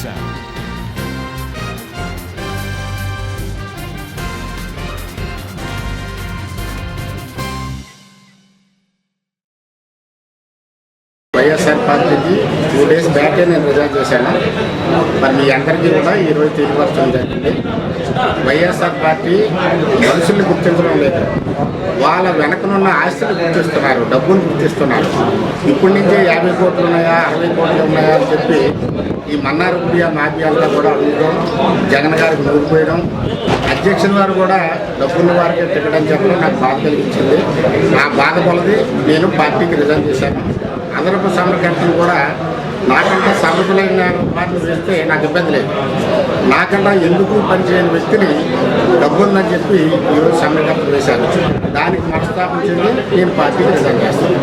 sound. YSR పార్టీకి 2 days బ్యాకే నేను resign చేశాను. మరి మీ అందరికీ కూడా ఈరోజు తెలియపరచడం జరిగింది. వైఎస్ఆర్ పార్టీ మనుషుల్ని గుర్తించడం లేదు, వాళ్ళ వెనకనున్న ఆస్తులు గుర్తిస్తున్నారు, డబ్బులు గుర్తిస్తున్నారు. ఇప్పటి నుంచే 50 కోట్లు ఉన్నాయా 60 కోట్లు ఉన్నాయా అని చెప్పి ఈ మన్నార్ మాఫియాలుగా కూడా అడుగుతాం. జగన్ గారికి నూరిపోయడం, అధ్యక్షుల వారు కూడా డబ్బున్న వారికి తిట్టడం చెప్పడం నాకు బాధ కలిగించింది. ఆ బాధ కొలది నేను పార్టీకి రిజైన్ చేశాను. అదనపు సమరకర్తలు కూడా నాకంటే సమర్థులైన వారిని వేస్తే నాకు ఇబ్బంది లేదు. నాకన్నా ఎందుకు పనిచేయని వ్యక్తిని డబ్బు ఉందని చెప్పి ఈరోజు సమరకర్తలు వేశారు. దానికి మనస్తాపించింది నేను పార్టీకి రిజైన్ చేస్తాను.